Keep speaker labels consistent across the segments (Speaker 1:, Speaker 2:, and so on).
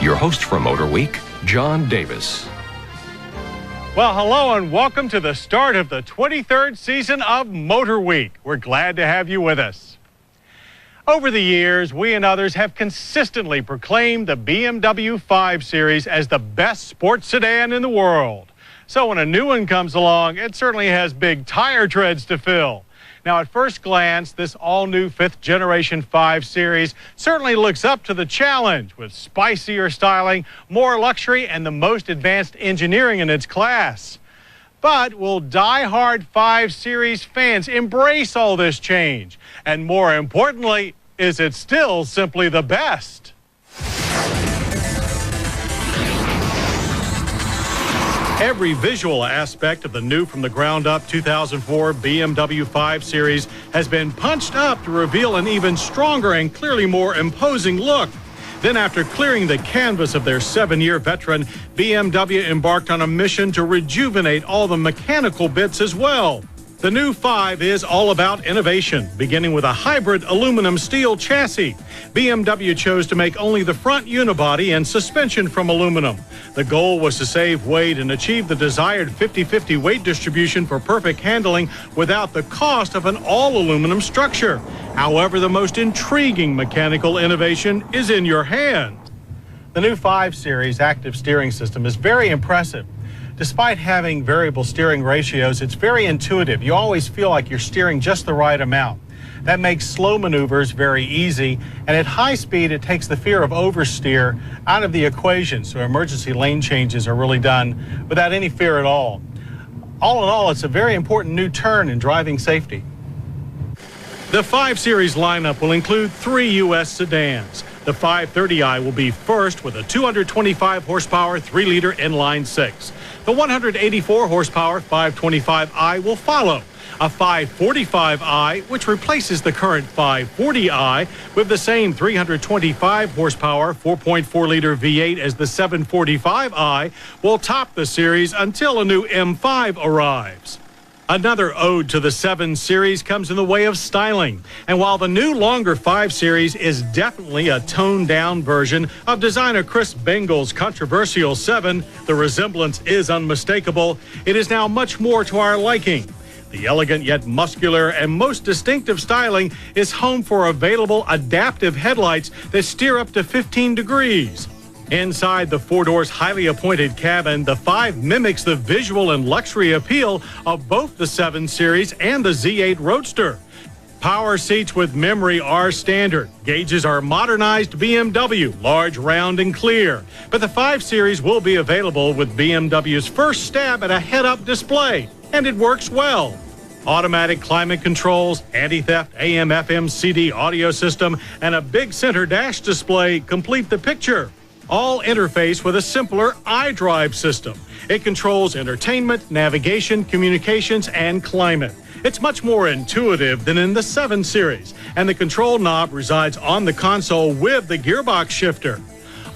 Speaker 1: Your host for Motor Week, John Davis.
Speaker 2: Well, hello and welcome to the start of the 23rd season of Motor Week. We're glad to have you with us. Over the years, we and others have consistently proclaimed the BMW 5 Series as the best sports sedan in the world. So when a new one comes along, it certainly has big tire treads to fill. Now, at first glance, this all-new 5th generation 5 Series certainly looks up to the challenge with spicier styling, more luxury, and the most advanced engineering in its class. But will die-hard 5 Series fans embrace all this change? And more importantly, is it still simply the best? Every visual aspect of the new from the ground up 2004 BMW 5 Series has been punched up to reveal an even stronger and clearly more imposing look. Then, after clearing the canvas of their 7-year veteran, BMW embarked on a mission to rejuvenate all the mechanical bits as well. The new 5 is all about innovation, beginning with a hybrid aluminum steel chassis. BMW chose to make only the front unibody and suspension from aluminum. The goal was to save weight and achieve the desired 50-50 weight distribution for perfect handling without the cost of an all-aluminum structure. However, the most intriguing mechanical innovation is in your hands. The new 5 Series active steering system is very impressive. Despite having variable steering ratios, it's very intuitive. You always feel like you're steering just the right amount. That makes slow maneuvers very easy, and at high speed, it takes the fear of oversteer out of the equation, so emergency lane changes are really done without any fear at all. All in all, it's a very important new turn in driving safety. The 5 Series lineup will include 3 U.S. sedans. The 530i will be first with a 225 horsepower 3-liter inline 6. The 184 horsepower 525i will follow. A 545i, which replaces the current 540i with the same 325 horsepower 4.4-liter V8 as the 745i, will top the series until a new M5 arrives. Another ode to the 7 Series comes in the way of styling. And while the new longer 5 Series is definitely a toned-down version of designer Chris Bengle's controversial 7, the resemblance is unmistakable. It is now much more to our liking. The elegant yet muscular and most distinctive styling is home for available adaptive headlights that steer up to 15 degrees. Inside the 4-door's highly appointed cabin, the 5 mimics the visual and luxury appeal of both the 7 Series and the Z8 Roadster. Power seats with memory are standard. Gauges are modernized BMW, large, round, and clear. But the 5 Series will be available with BMW's first stab at a head-up display, and it works well. Automatic climate controls, anti-theft AM/FM CD audio system, and a big center dash display complete the picture. All interface with a simpler iDrive system. It controls entertainment, navigation, communications, and climate. It's much more intuitive than in the 7 Series, and the control knob resides on the console with the gearbox shifter.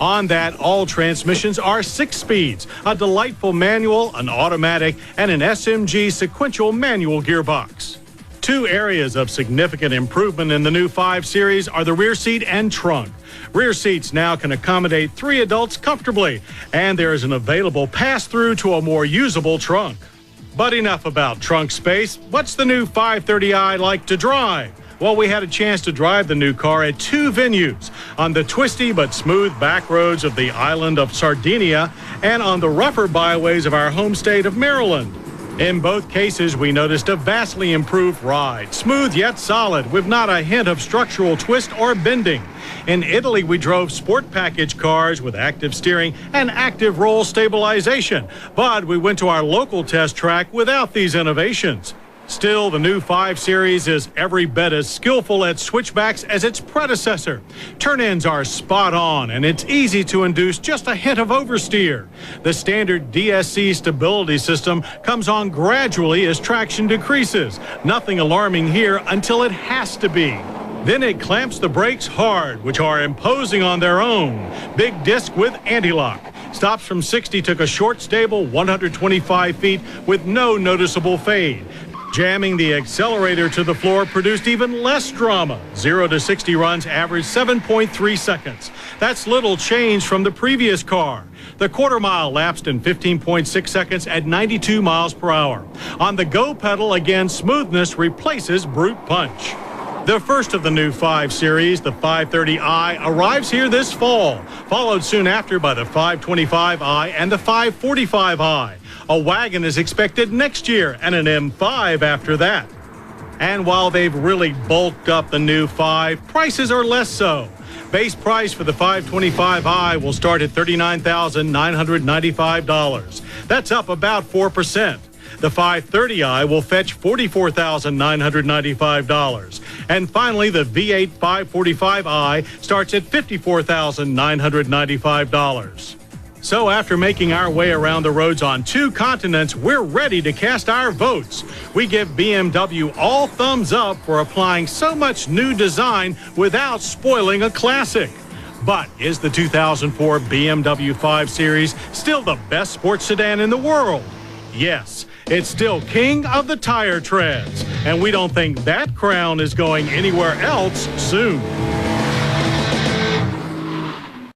Speaker 2: On that, all transmissions are 6 speeds, a delightful manual, an automatic, and an SMG sequential manual gearbox. 2 areas of significant improvement in the new 5 Series are the rear seat and trunk. Rear seats now can accommodate 3 adults comfortably, and there is an available pass-through to a more usable trunk. But enough about trunk space. What's the new 530i like to drive? Well, we had a chance to drive the new car at 2 venues, on the twisty but smooth back roads of the island of Sardinia and on the rougher byways of our home state of Maryland. In both cases, we noticed a vastly improved ride, smooth yet solid, with not a hint of structural twist or bending. In Italy, we drove sport package cars with active steering and active roll stabilization, but we went to our local test track without these innovations. Still, the new 5 Series is every bit as skillful at switchbacks as its predecessor. Turn-ins are spot on, and it's easy to induce just a hint of oversteer. The standard DSC stability system comes on gradually as traction decreases. Nothing alarming here until it has to be. Then it clamps the brakes hard, which are imposing on their own. Big disc with anti-lock. Stops from 60 took a short, stable 125 feet with no noticeable fade. Jamming the accelerator to the floor produced even less drama. 0 to 60 runs averaged 7.3 seconds. That's little change from the previous car. The quarter mile lapsed in 15.6 seconds at 92 miles per hour. On the go pedal, again, smoothness replaces brute punch. The first of the new 5 Series, the 530i, arrives here this fall, followed soon after by the 525i and the 545i. A wagon is expected next year and an M5 after that. And while they've really bulked up the new 5, prices are less so. Base price for the 525i will start at $39,995. That's up about 4%. The 530i will fetch $44,995. And finally, the V8 545i starts at $54,995. So after making our way around the roads on 2 continents, we're ready to cast our votes. We give BMW all thumbs up for applying so much new design without spoiling a classic. But is the 2004 BMW 5 Series still the best sports sedan in the world? Yes, it's still king of the tire treads, and we don't think that crown is going anywhere else soon.